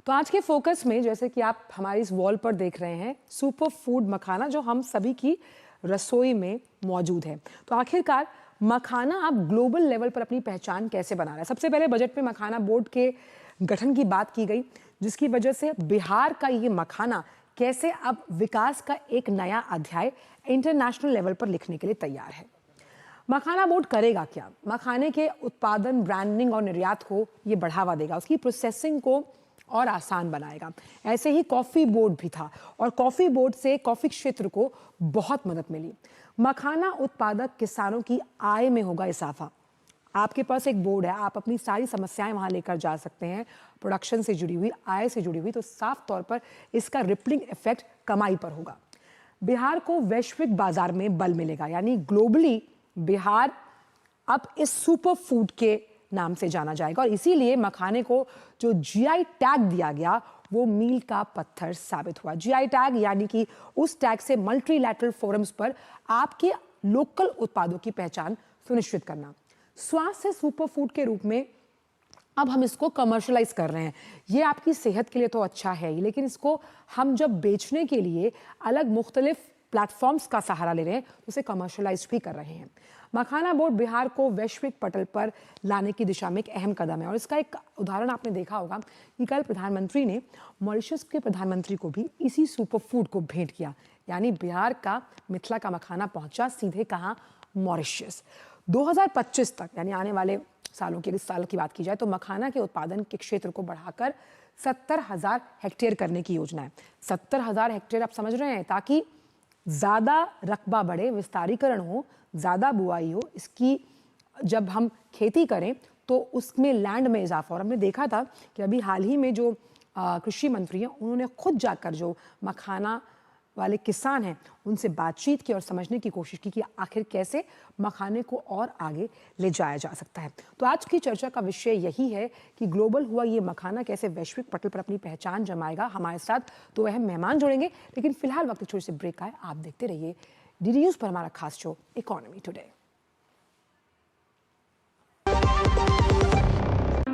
तो आज के फोकस में जैसे कि आप हमारी इस वॉल पर देख रहे हैं, सुपर फूड मखाना जो हम सभी की रसोई में मौजूद है। तो आखिरकार मखाना आप ग्लोबल लेवल पर अपनी पहचान कैसे बना रहा है? सबसे पहले बजट में मखाना बोर्ड के गठन की बात की गई, जिसकी वजह से बिहार का ये मखाना कैसे अब विकास का एक नया अध्याय इंटरनेशनल लेवल पर लिखने के लिए तैयार है। मखाना बोर्ड करेगा क्या? मखाने के उत्पादन, ब्रांडिंग और निर्यात को ये बढ़ावा देगा, उसकी प्रोसेसिंग को और आसान बनाएगा। ऐसे ही कॉफी बोर्ड भी था और कॉफी बोर्ड से कॉफी क्षेत्र को बहुत मदद मिली। मखाना उत्पादक किसानों की आय में होगा इजाफा। आपके पास एक बोर्ड है, आप अपनी सारी समस्याएं वहां लेकर जा सकते हैं, प्रोडक्शन से जुड़ी हुई, आय से जुड़ी हुई, तो साफ तौर पर इसका रिपलिंग इफेक्ट कमाई पर होगा। बिहार को वैश्विक बाजार में बल मिलेगा, यानी ग्लोबली बिहार अब इस सुपर फूड के नाम से जाना जाएगा और इसीलिए मखाने को जो जीआई टैग दिया गया वो मील का पत्थर साबित हुआ। जीआई टैग यानी कि उस टैग से मल्टीलैटरल फोरम्स पर आपके लोकल उत्पादों की पहचान सुनिश्चित करना। स्वास्थ्य सुपर फूड के रूप में अब हम इसको कमर्शलाइज कर रहे हैं। ये आपकी सेहत के लिए तो अच्छा है ही, लेकिन इसको हम जब बेचने के लिए अलग मुख्तलिफ प्लेटफॉर्म्स का सहारा ले रहे हैं तो उसे कमर्शलाइज भी कर रहे हैं। मखाना बोर्ड बिहार को वैश्विक पटल पर लाने की दिशा में एक अहम कदम है और इसका एक उदाहरण आपने देखा होगा कि कल प्रधानमंत्री ने मॉरिशस के प्रधानमंत्री को भी इसी सुपर फूड को भेंट किया, यानी बिहार का मिथिला का मखाना पहुंचा सीधे कहाँ? मॉरिशस। 2025 तक यानी आने वाले सालों के, इस साल की बात की जाए तो मखाना के उत्पादन के क्षेत्र को बढ़ाकर 70,000 हेक्टेयर करने की योजना है। 70,000 हेक्टेयर आप समझ रहे हैं, ताकि ज़्यादा रकबा बढ़े, विस्तारीकरण हो, ज़्यादा बुआई हो, इसकी जब हम खेती करें तो उसमें लैंड में इजाफा। और हमने देखा था कि अभी हाल ही में जो कृषि मंत्री हैं उन्होंने खुद जाकर जो मखाना वाले किसान हैं उनसे बातचीत की और समझने की कोशिश की कि आखिर कैसे मखाने को और आगे ले जाया जा सकता है। तो आज की चर्चा का विषय यही है कि ग्लोबल हुआ ये मखाना कैसे वैश्विक पटल पर अपनी पहचान जमाएगा। हमारे साथ दो अहम मेहमान जुड़ेंगे, लेकिन फिलहाल वक्त छोटे से ब्रेक का है। आप देखते रहिए डीडी न्यूज़ पर हमारा खास शो इकोनॉमी टुडे।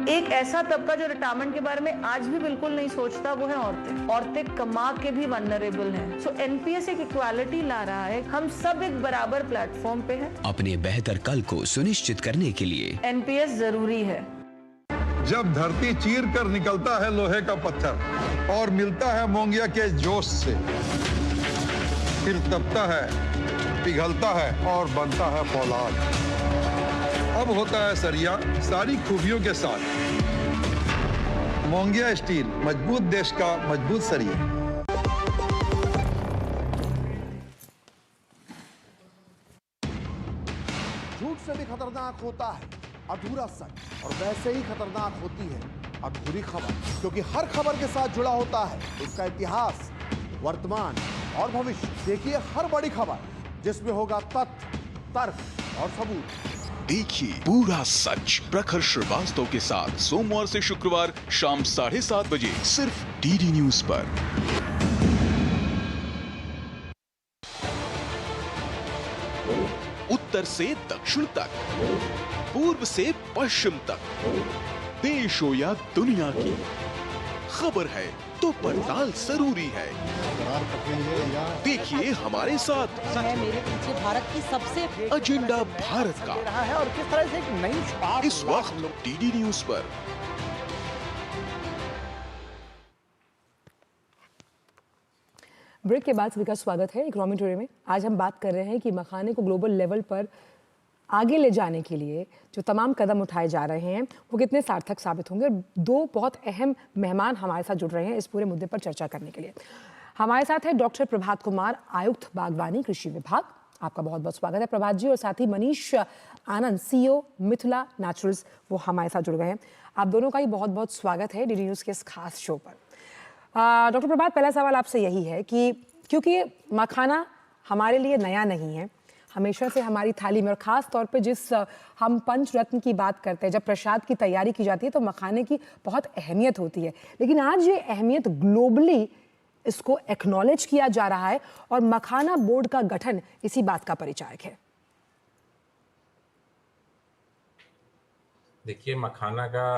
एक ऐसा तबका जो रिटायरमेंट के बारे में आज भी बिल्कुल नहीं सोचता, वो है औरतें। औरतें कमा के भी वल्नरेबल हैं। सो एनपीएस एक इक्वालिटी ला रहा है, हम सब एक बराबर प्लेटफॉर्म पे हैं। अपने बेहतर कल को सुनिश्चित करने के लिए एनपीएस जरूरी है। जब धरती चीर कर निकलता है लोहे का पत्थर और मिलता है मोंगिया के जोश से, फिर तपता है, पिघलता है और बनता है फौलाद। अब होता है सरिया सारी खूबियों के साथ। मोंगिया स्टील, मजबूत देश का मजबूत सरिया। झूठ से भी खतरनाक होता है अधूरा सच, और वैसे ही खतरनाक होती है अधूरी खबर, क्योंकि हर खबर के साथ जुड़ा होता है उसका इतिहास, वर्तमान और भविष्य। देखिए हर बड़ी खबर जिसमें होगा तथ्य, तर्क और सबूत। देखिए पूरा सच प्रखर श्रीवास्तव के साथ सोमवार से शुक्रवार शाम 7:30 बजे सिर्फ डीडी न्यूज पर। उत्तर से दक्षिण तक, पूर्व से पश्चिम तक, देश हो या दुनिया की खबर है तो पड़ताल जरूरी है। देखिए हमारे साथ मेरे पीछे भारत की सबसे एजेंडा भारत का रहा है और किस तरह से एक नई शुरुआत इस वक्त डीडी न्यूज पर। ब्रेक के बाद सभी का स्वागत है इकोनॉमी टुडे में। आज हम बात कर रहे हैं कि मखाने को ग्लोबल लेवल पर आगे ले जाने के लिए जो तमाम कदम उठाए जा रहे हैं वो कितने सार्थक साबित होंगे। और दो बहुत अहम मेहमान हमारे साथ जुड़ रहे हैं इस पूरे मुद्दे पर चर्चा करने के लिए। हमारे साथ है डॉक्टर प्रभात कुमार, आयुक्त बागवानी कृषि विभाग। आपका बहुत बहुत स्वागत है प्रभात जी। और साथ ही मनीष आनंद, सीईओ मिथिला नेचुरल्स, वो हमारे साथ जुड़ गए हैं। आप दोनों का ही बहुत बहुत स्वागत है डीडी न्यूज़ के इस खास शो पर। डॉक्टर प्रभात, पहला सवाल आपसे यही है कि क्योंकि मखाना हमारे लिए नया नहीं है, हमेशा से हमारी थाली में, और ख़ास तौर पे जिस हम पंच रत्न की बात करते हैं, जब प्रसाद की तैयारी की जाती है तो मखाने की बहुत अहमियत होती है। लेकिन आज ये अहमियत ग्लोबली इसको एक्नॉलेज किया जा रहा है और मखाना बोर्ड का गठन इसी बात का परिचायक है। देखिए, मखाना का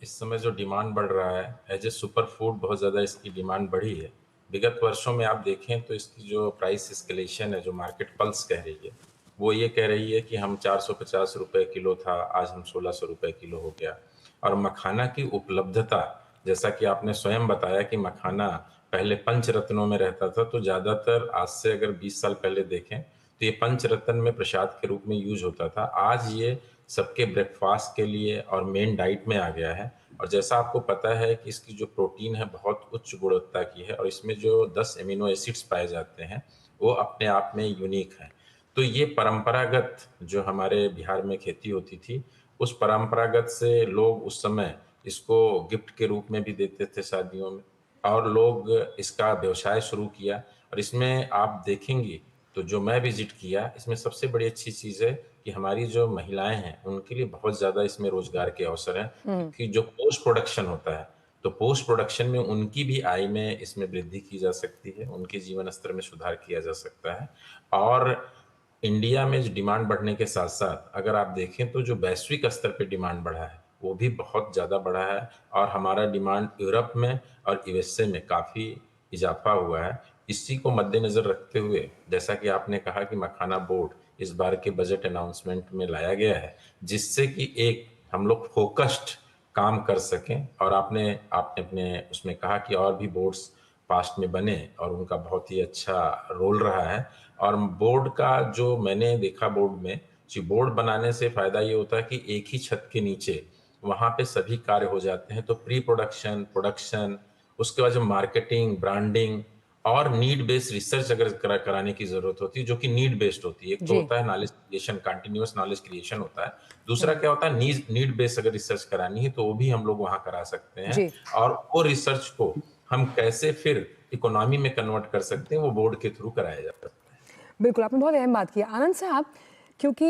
इस समय जो डिमांड बढ़ रहा है एज ए सुपर फूड, बहुत ज़्यादा इसकी डिमांड बढ़ी है। विगत वर्षों में आप देखें तो इसकी जो प्राइस एस्केलेशन है, जो मार्केट पल्स कह रही है, वो ये कह रही है कि हम 450 रुपए किलो था, आज हम 1600 रुपए किलो हो गया। और मखाना की उपलब्धता, जैसा कि आपने स्वयं बताया कि मखाना पहले पंच रत्नों में रहता था, तो ज़्यादातर आज से अगर 20 साल पहले देखें तो ये पंच रत्न में प्रसाद के रूप में यूज होता था। आज ये सबके ब्रेकफास्ट के लिए और मेन डाइट में आ गया है। और जैसा आपको पता है कि इसकी जो प्रोटीन है बहुत उच्च गुणवत्ता की है, और इसमें जो 10 एमिनो एसिड्स पाए जाते हैं वो अपने आप में यूनिक है। तो ये परंपरागत जो हमारे बिहार में खेती होती थी, उस परंपरागत से लोग उस समय इसको गिफ्ट के रूप में भी देते थे शादियों में, और लोग इसका व्यवसाय शुरू किया। और इसमें आप देखेंगे तो जो मैं विजिट किया, इसमें सबसे बड़ी अच्छी चीज़ है कि हमारी जो महिलाएं हैं उनके लिए बहुत ज़्यादा इसमें रोजगार के अवसर हैं, कि जो पोस्ट प्रोडक्शन होता है, तो पोस्ट प्रोडक्शन में उनकी भी आय में इसमें वृद्धि की जा सकती है, उनके जीवन स्तर में सुधार किया जा सकता है। और इंडिया में जो डिमांड बढ़ने के साथ साथ अगर आप देखें तो जो वैश्विक स्तर पे डिमांड बढ़ा है वो भी बहुत ज़्यादा बढ़ा है, और हमारा डिमांड यूरोप में और यूएसए में काफ़ी इजाफा हुआ है। इसी को मद्देनजर रखते हुए, जैसा कि आपने कहा कि मखाना बोर्ड इस बार के बजट अनाउंसमेंट में लाया गया है, जिससे कि एक हम लोग फोकस्ड काम कर सकें। और आपने अपने उसमें कहा कि और भी बोर्ड्स पास्ट में बने और उनका बहुत ही अच्छा रोल रहा है। और बोर्ड का जो मैंने देखा, बोर्ड में जी बोर्ड बनाने से फायदा ये होता है कि एक ही छत के नीचे वहाँ पे सभी कार्य हो जाते हैं। तो प्री प्रोडक्शन, प्रोडक्शन, उसके बाद जो मार्केटिंग, ब्रांडिंग और नीड बेस्ड रिसर्च अगर कराने की जरूरत होती है, जो कि नीड बेस्ड होती है। एक तो जी। होता है knowledge creation, continuous knowledge creation होता है। दूसरा क्या होता है, नीड बेस्ड अगर रिसर्च करानी है तो वो भी हम लोग वहाँ करा सकते जी। हैं। और वो रिसर्च को हम कैसे फिर इकोनॉमी में कन्वर्ट कर सकते हैं, वो बोर्ड के थ्रू कराया जाता है। बिल्कुल, आपने बहुत अहम बात की है आनंद साहब, क्योंकि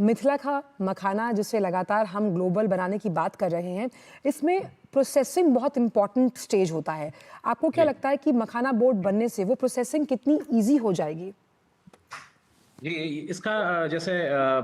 मिथिला का मखाना जिसे लगातार हम ग्लोबल बनाने की बात कर रहे हैं, इसमें प्रोसेसिंग बहुत इंपॉर्टेंट स्टेज होता है। आपको क्या लगता है कि मखाना बोर्ड बनने से वो प्रोसेसिंग कितनी इजी हो जाएगी? जी, इसका जैसे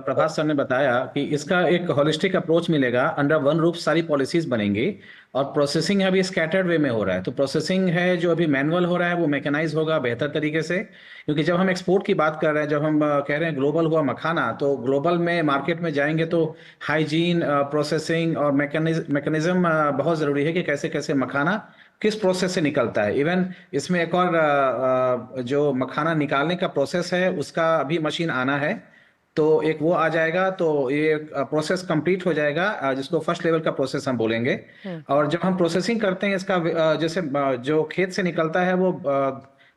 प्रभात सर ने बताया कि इसका एक होलिस्टिक अप्रोच मिलेगा, अंडर वन रूफ सारी पॉलिसीज बनेंगी। और प्रोसेसिंग अभी स्कैटर्ड वे में हो रहा है, तो प्रोसेसिंग है जो अभी मैनुअल हो रहा है वो मैकेनाइज होगा बेहतर तरीके से। क्योंकि जब हम एक्सपोर्ट की बात कर रहे हैं, जब हम कह रहे हैं ग्लोबल हुआ मखाना, तो ग्लोबल में मार्केट में जाएंगे तो हाइजीन, प्रोसेसिंग और मैकेनिज्म बहुत ज़रूरी है कि कैसे कैसे मखाना किस प्रोसेस से निकलता है। इवन इसमें एक और जो मखाना निकालने का प्रोसेस है उसका भी मशीन आना है, तो एक वो आ जाएगा तो ये प्रोसेस कंप्लीट हो जाएगा, जिसको फर्स्ट लेवल का प्रोसेस हम बोलेंगे। और जब हम प्रोसेसिंग करते हैं इसका, जैसे जो खेत से निकलता है वो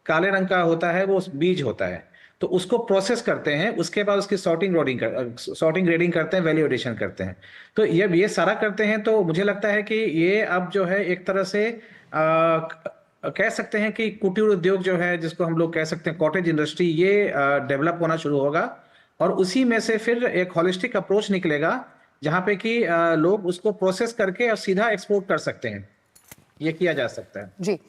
काले रंग का होता है, वो बीज होता है, तो उसको प्रोसेस करते हैं। उसके बाद उसकी सॉर्टिंग ग्रेडिंग करते हैं, वैल्यू एडिशन करते हैं। तो ये सारा करते हैं, तो मुझे लगता है कि ये अब जो है एक तरह से कह सकते हैं कि कुटीर उद्योग जो है, जिसको हम लोग कह सकते हैं कॉटेज इंडस्ट्री, ये डेवलप होना शुरू होगा। और उसी में से फिर एक होलिस्टिक अप्रोच निकलेगा जहां पे कि लोग उसको प्रोसेस करके और सीधा एक्सपोर्ट कर सकते हैं। ये किया जा सकता है। जी,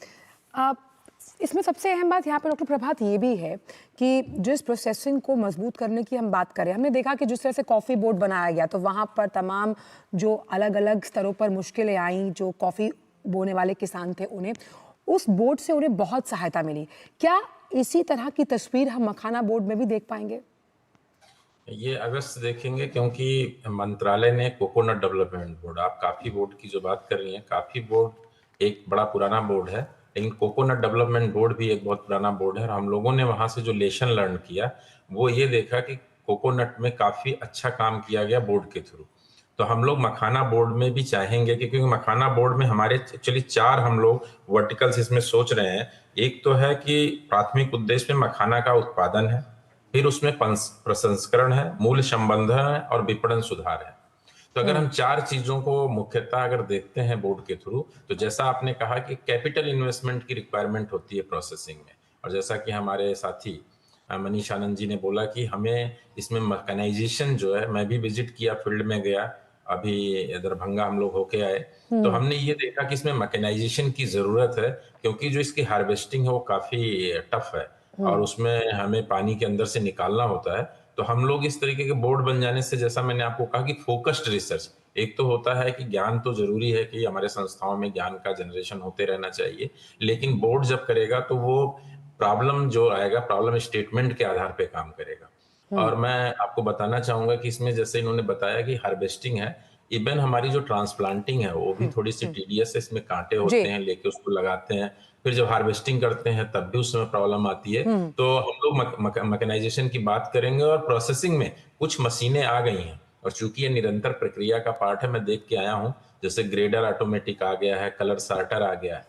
इसमें सबसे अहम बात यहाँ पे डॉक्टर प्रभात ये भी है कि जिस प्रोसेसिंग को मजबूत करने की हम बात करें, हमने देखा कि जिस तरह से कॉफ़ी बोर्ड बनाया गया तो वहाँ पर तमाम जो अलग अलग स्तरों पर मुश्किलें आईं, जो कॉफ़ी बोने वाले किसान थे उन्हें उस बोर्ड से उन्हें बहुत सहायता मिली। क्या इसी तरह की तस्वीर हम मखाना बोर्ड में भी देख पाएंगे? ये अगस्त देखेंगे, क्योंकि मंत्रालय ने कोकोनट डेवलपमेंट बोर्ड, आप काफी बोर्ड की जो बात कर रही हैं, काफी बोर्ड एक बड़ा पुराना बोर्ड है, लेकिन कोकोनट डेवलपमेंट बोर्ड भी एक बहुत पुराना बोर्ड है। और हम लोगों ने वहां से जो लेसन लर्न किया वो ये देखा कि कोकोनट में काफी अच्छा काम किया गया बोर्ड के थ्रू। तो हम लोग मखाना बोर्ड में भी चाहेंगे कि, क्योंकि मखाना बोर्ड में हमारे एक्चुअली 4 हम लोग वर्टिकल्स इसमें सोच रहे हैं। एक तो है कि प्राथमिक उद्देश्य में मखाना का उत्पादन है, फिर उसमें प्रसंस्करण है, मूल्य संवर्धन है और विपणन सुधार है। तो अगर हम 4 चीजों को मुख्यतः अगर देखते हैं बोर्ड के थ्रू, तो जैसा आपने कहा कि कैपिटल इन्वेस्टमेंट की रिक्वायरमेंट होती है प्रोसेसिंग में, और जैसा कि हमारे साथी मनीष आनंद जी ने बोला कि हमें इसमें मैकेनाइजेशन जो है, मैं भी विजिट किया, फील्ड में गया, अभी दरभंगा हम लोग होके आए, तो हमने ये देखा कि इसमें मैकेनाइजेशन की जरूरत है, क्योंकि जो इसकी हार्वेस्टिंग है वो काफी टफ है और उसमें हमें पानी के अंदर से निकालना होता है। तो हम लोग इस तरीके के बोर्ड बन जाने से, जैसा मैंने आपको कहा कि फोकस्ड रिसर्च, एक तो होता है कि ज्ञान तो जरूरी है कि हमारे संस्थाओं में ज्ञान का जनरेशन होते रहना चाहिए, लेकिन बोर्ड जब करेगा तो वो प्रॉब्लम जो आएगा प्रॉब्लम स्टेटमेंट के आधार पे काम करेगा। और मैं आपको बताना चाहूंगा कि इसमें जैसे इन्होंने बताया कि हार्वेस्टिंग है, इवन हमारी जो ट्रांसप्लांटिंग है वो भी थोड़ी सी टीडियस है, इसमें कांटे होते हैं, लेके उसको लगाते हैं, फिर जब हार्वेस्टिंग करते हैं तब भी उसमें प्रॉब्लम आती है। तो हम लोग मैकेनाइजेशन की बात करेंगे और प्रोसेसिंग में कुछ मशीनें आ गई हैं, और चूंकि ये निरंतर प्रक्रिया का पार्ट है, मैं देख के आया हूँ, जैसे ग्रेडर ऑटोमेटिक आ गया है, कलर सार्टर आ गया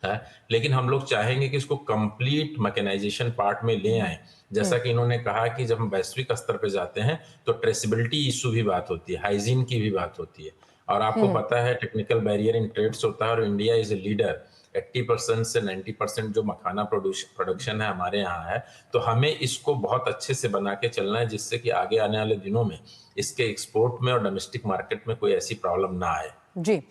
है, लेकिन हम लोग चाहेंगे कि इसको कंप्लीट मैकेनाइजेशन पार्ट में ले आए। जैसा कि इन्होंने कहा कि जब हम वैश्विक स्तर पे जाते हैं तो ट्रेसिबिलिटी इशू भी बात होती है, हाइजीन की भी बात होती है, और आपको पता है टेक्निकल बैरियर इन ट्रेड्स होता है, और इंडिया इज ए लीडर। 80% से 90% जो मखाना प्रोडक्शन है हमारे यहाँ है, तो हमें इसको बहुत अच्छे से बना के चलना है, जिससे कि आगे आने वाले दिनों में इसके एक्सपोर्ट में और डोमेस्टिक मार्केट में कोई ऐसी प्रॉब्लम ना आए। जी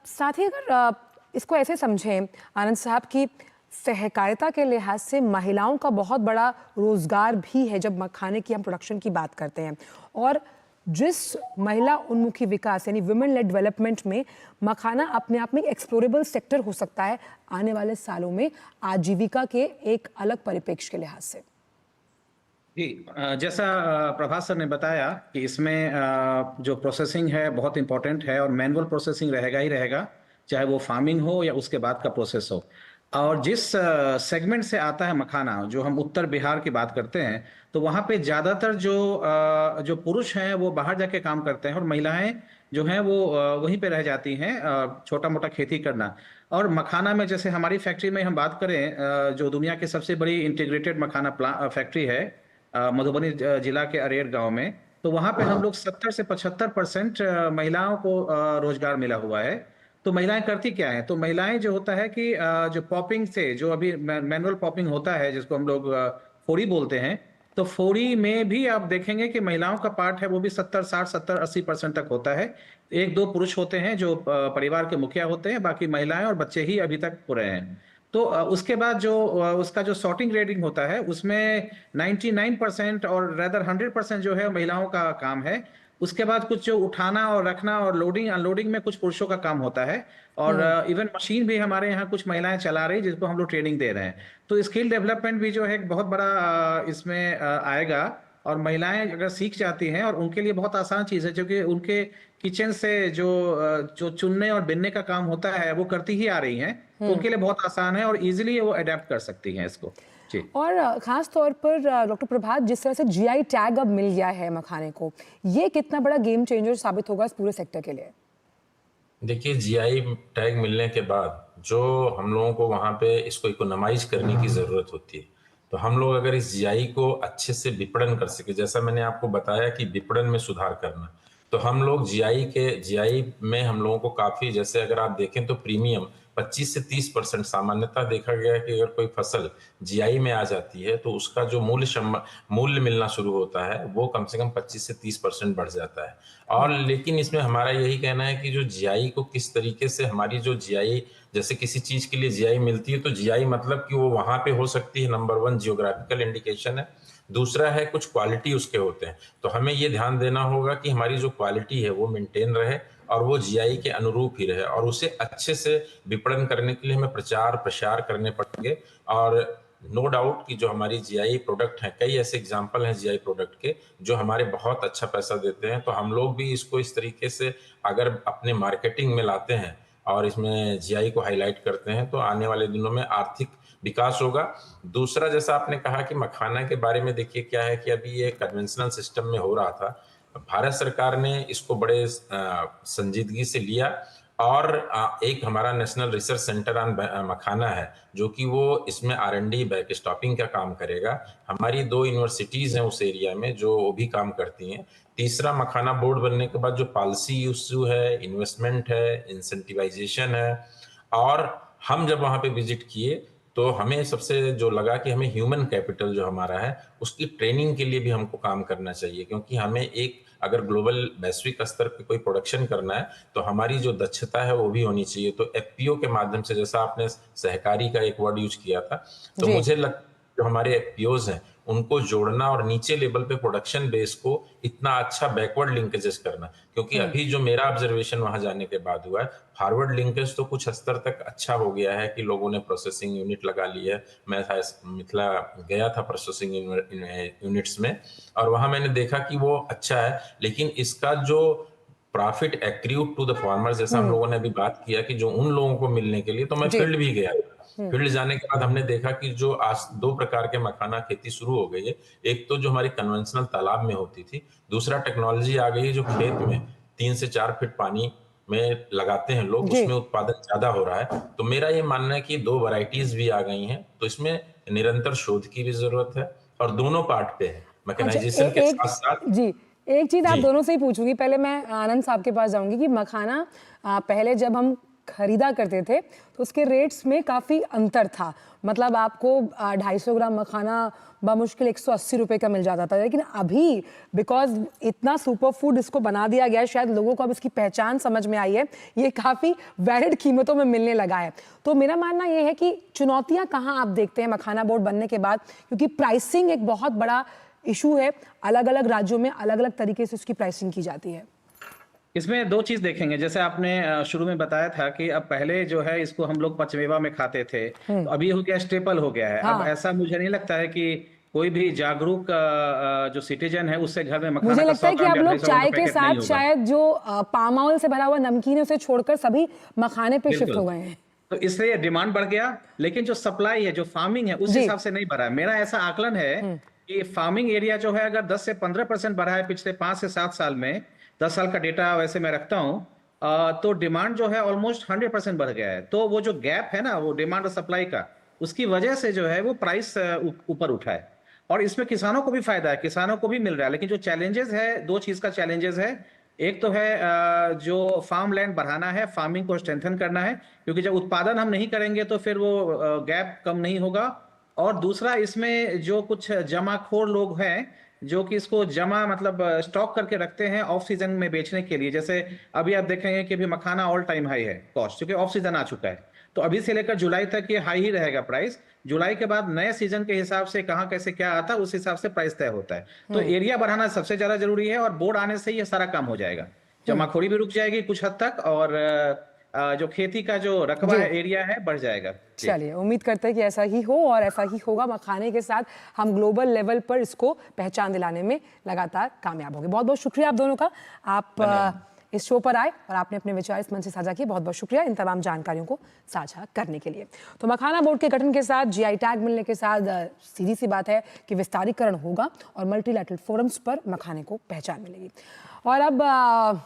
साथ ही अगर इसको ऐसे समझें आनंद साहब की सहकारिता के लिहाज से महिलाओं का बहुत बड़ा रोजगार भी है जब मखाने की हम प्रोडक्शन की बात करते हैं, और जिस महिला उन्मुखी विकास यानी वुमेन लेड डेवलपमेंट में मखाना अपने आप में एक्सप्लोरेबल सेक्टर हो सकता है आने वाले सालों में आजीविका के एक अलग परिप्रेक्ष्य के लिहाज से। जी जैसा प्रभात सर ने बताया कि इसमें जो प्रोसेसिंग है बहुत इंपॉर्टेंट है, और मैनुअल प्रोसेसिंग रहेगा ही रहेगा, चाहे वो फार्मिंग हो या उसके बाद का प्रोसेस हो। और जिस सेगमेंट से आता है मखाना, जो हम उत्तर बिहार की बात करते हैं, तो वहाँ पे ज़्यादातर जो पुरुष हैं वो बाहर जाके काम करते हैं, और महिलाएं जो हैं वो वहीं पे रह जाती हैं छोटा मोटा खेती करना। और मखाना में जैसे हमारी फैक्ट्री में हम बात करें, जो दुनिया की सबसे बड़ी इंटीग्रेटेड मखाना फैक्ट्री है मधुबनी जिला के अरेर गांव में, तो वहाँ पे हम लोग 70 से 75% महिलाओं को रोजगार मिला हुआ है। तो महिलाएं करती क्या है, तो महिलाएं जो होता है कि जो पॉपिंग से, जो अभी मैनुअल पॉपिंग होता है जिसको हम लोग फोड़ी बोलते हैं, तो फोड़ी में भी आप देखेंगे कि महिलाओं का पार्ट है वो भी 70-60-70-80% तक होता है। 1-2 पुरुष होते हैं जो परिवार के मुखिया होते हैं, बाकी महिलाएं और बच्चे ही अभी तक हो रहे हैं। तो उसके बाद जो उसका जो सॉर्टिंग ग्रेडिंग होता है उसमें 99% और रेदर 100% जो है महिलाओं का काम है। उसके बाद कुछ जो उठाना और रखना और लोडिंग अनलोडिंग में कुछ पुरुषों का काम होता है, और इवन मशीन भी हमारे यहाँ कुछ महिलाएं चला रही जिसको हम लोग ट्रेनिंग दे रहे हैं। तो स्किल डेवलपमेंट भी जो है एक बहुत बड़ा इसमें आएगा, और महिलाएं अगर सीख जाती हैं, और उनके लिए बहुत आसान चीज़ है, क्योंकि उनके किचन से जो चुनने और बिनने का काम होता है वो करती ही आ रही हैं, तो उनके लिए बहुत आसान है और इजीली वो अडेप्ट कर सकती हैं इसको। जी। और खास तौर पर डॉक्टर प्रभात, जिस तरह से जीआई टैग अब मिल गया है मखाने को, ये कितना बड़ा गेम चेंजर साबित होगा इस पूरे सेक्टर के लिए? देखिए, जीआई टैग मिलने के बाद जो हम लोगों को वहाँ पे इसको इकोनॉमाइज करने की जरूरत होती है, तो हम लोग अगर इस जीआई को अच्छे से विपणन कर सके, जैसा मैंने आपको बताया कि विपणन में सुधार करना, तो हम लोग जीआई में हम लोगों को काफी, जैसे अगर आप देखें तो प्रीमियम 25 से 30% सामान्यतः देखा गया है कि अगर कोई फसल जीआई में आ जाती है तो उसका जो मूल्य मिलना शुरू होता है वो कम से कम 25 से 30% बढ़ जाता है। और लेकिन इसमें हमारा यही कहना है कि जो जीआई को किस तरीके से, हमारी जो जीआई, जैसे किसी चीज के लिए जीआई मिलती है तो जीआई मतलब कि वो वहां पे हो सकती है, नंबर 1 जियोग्राफिकल इंडिकेशन है, दूसरा है कुछ क्वालिटी उसके होते हैं, तो हमें ये ध्यान देना होगा कि हमारी जो क्वालिटी है वो मेंटेन रहे और वो जीआई के अनुरूप ही रहे, और उसे अच्छे से विपणन करने के लिए हमें प्रचार प्रसार करने पड़ेंगे। और नो डाउट कि जो हमारी जीआई प्रोडक्ट हैं, कई ऐसे एग्जांपल हैं जीआई प्रोडक्ट के जो हमारे बहुत अच्छा पैसा देते हैं, तो हम लोग भी इसको इस तरीके से अगर अपने मार्केटिंग में लाते हैं और इसमें जीआई को हाईलाइट करते हैं तो आने वाले दिनों में आर्थिक विकास होगा। दूसरा, जैसा आपने कहा कि मखाना के बारे में, देखिए क्या है कि अभी ये कन्वेंशनल सिस्टम में हो रहा था, भारत सरकार ने इसको बड़े संजीदगी से लिया, और एक हमारा नेशनल रिसर्च सेंटर ऑन मखाना है जो कि वो इसमें R&D बैक स्टॉपिंग का काम करेगा। हमारी 2 यूनिवर्सिटीज हैं उस एरिया में जो वो भी काम करती हैं। तीसरा, मखाना बोर्ड बनने के बाद जो पॉलिसी इशू है, इन्वेस्टमेंट है, इंसेंटिवाइजेशन है, और हम जब वहाँ पे विजिट किए तो हमें सबसे जो लगा कि हमें ह्यूमन कैपिटल जो हमारा है उसकी ट्रेनिंग के लिए भी हमको काम करना चाहिए, क्योंकि हमें एक अगर ग्लोबल वैश्विक स्तर पे कोई प्रोडक्शन करना है तो हमारी जो दक्षता है वो भी होनी चाहिए। तो एफपीओ के माध्यम से, जैसा आपने सहकारी का एक वर्ड यूज किया था, तो मुझे लगता है जो हमारे एफपीओज हैं उनको जोड़ना और नीचे लेवल पे प्रोडक्शन बेस को इतना अच्छा बैकवर्ड लिंकेजेस करना, क्योंकि अभी जो मेरा ऑब्जर्वेशन वहां जाने के बाद हुआ है, फॉरवर्ड लिंकेज तो कुछ स्तर तक अच्छा हो गया है कि लोगों ने प्रोसेसिंग यूनिट लगा ली है। मैं मिथिला गया था प्रोसेसिंग यूनिट्स में, और वहां मैंने देखा कि वो अच्छा है, लेकिन इसका जो profit accrued to the farmer, जैसा हम लोगों ने अभी बात किया कि जो उन लोगों को मिलने के लिए, तो मैं फील्ड भी गया। फील्ड जाने के बाद हमने देखा कि जो आज 2 प्रकार के मखाना खेती शुरू हो गई है। एक तो जो हमारी कन्वेंशनल तालाब में होती थी, दूसरा टेक्नोलॉजी आ गई है जो खेत में 3 से 4 फीट पानी में लगाते हैं लोग, उसमें उत्पादन ज्यादा हो रहा है। तो मेरा ये मानना है कि 2 वैरायटीज भी आ गई हैं, तो इसमें निरंतर शोध की भी जरूरत है, और दोनों पार्ट पे है, मैकेनाइजेशन के साथ साथ। जी, एक चीज आप दोनों से ही पूछूंगी। पहले मैं आनंद साहब के पास जाऊंगी कि मखाना पहले जब हम खरीदा करते थे तो उसके रेट्स में काफ़ी अंतर था। मतलब आपको 250 ग्राम मखाना बमुश्किल 180 रुपए का मिल जाता था, लेकिन अभी बिकॉज इतना सुपर फूड इसको बना दिया गया है, शायद लोगों को अब इसकी पहचान समझ में आई है, ये काफ़ी वैलिड कीमतों में मिलने लगा है। तो मेरा मानना ये है कि चुनौतियाँ कहाँ आप देखते हैं मखाना बोर्ड बनने के बाद, क्योंकि प्राइसिंग एक बहुत बड़ा इशू है, अलग अलग राज्यों में अलग अलग तरीके से उसकी प्राइसिंग की जाती है। इसमें 2 चीज देखेंगे, जैसे आपने शुरू में बताया था कि अब पहले जो है इसको हम लोग पचमेवा में खाते थे, तो अभी हो गया स्टेपल हो गया है। अब ऐसा मुझे नहीं लगता है कि कोई भी जागरूक जो सिटीजन है उससे घर में मखाना मुझे का लगता है कि आप लोग चाय के साथ होगा। शायद जो पाम ऑयल से भरा हुआ नमकीन है उसे छोड़कर सभी मखाने पे शिफ्ट हो गए हैं। तो इसलिए डिमांड बढ़ गया, लेकिन जो सप्लाई है, जो फार्मिंग है, उस हिसाब से नहीं बढ़ा है। मेरा ऐसा आकलन है कि फार्मिंग एरिया जो है अगर 10 से 15% बढ़ा है पिछले 5 से 7 साल में, 10 साल का डेटा वैसे मैं रखता हूं, तो डिमांड जो है ऑलमोस्ट 100% बढ़ गया है। तो वो जो गैप है ना, वो डिमांड और सप्लाई का, उसकी वजह से जो है वो प्राइस ऊपर उठा है, और इसमें किसानों को भी फायदा है, किसानों को भी मिल रहा है। लेकिन जो चैलेंजेस है, 2 चीज का चैलेंजेस है। एक तो है जो फार्म लैंड बढ़ाना है, फार्मिंग को स्ट्रेंथन करना है, क्योंकि जब उत्पादन हम नहीं करेंगे तो फिर वो गैप कम नहीं होगा। और दूसरा, इसमें जो कुछ जमाखोर लोग हैं जो कि इसको जमा मतलब स्टॉक करके रखते हैं ऑफ सीजन में बेचने के लिए। जैसे अभी आप देखेंगे कि अभी मखाना ऑल टाइम हाई है कॉस्ट, क्योंकि ऑफ सीजन आ चुका है, तो अभी से लेकर जुलाई तक ये हाई ही रहेगा प्राइस। जुलाई के बाद नए सीजन के हिसाब से कहाँ कैसे क्या आता है, उस हिसाब से प्राइस तय होता है। तो एरिया बढ़ाना सबसे ज्यादा जरूरी है, और बोर्ड आने से ये सारा काम हो जाएगा। जमाखोरी भी रुक जाएगी कुछ हद तक, और जो खेती का जो रकबा है, एरिया है, बढ़ जाएगा। चलिए, उम्मीद करते हैं कि ऐसा ही हो और ऐसा ही होगा। मखाने के साथ हम ग्लोबल लेवल पर इसको पहचान दिलाने में लगातार कामयाब होंगे। बहुत बहुत शुक्रिया आप दोनों का, आप इस शो पर आए और आपने अपने विचार इस मंच से साझा किए। बहुत बहुत शुक्रिया इन तमाम जानकारियों को साझा करने के लिए। तो मखाना बोर्ड के गठन के साथ, जीआई टैग मिलने के साथ सीधी सी बात है कि विस्तारीकरण होगा और मल्टीलैटरल फोरम्स पर मखाने को पहचान मिलेगी। और अब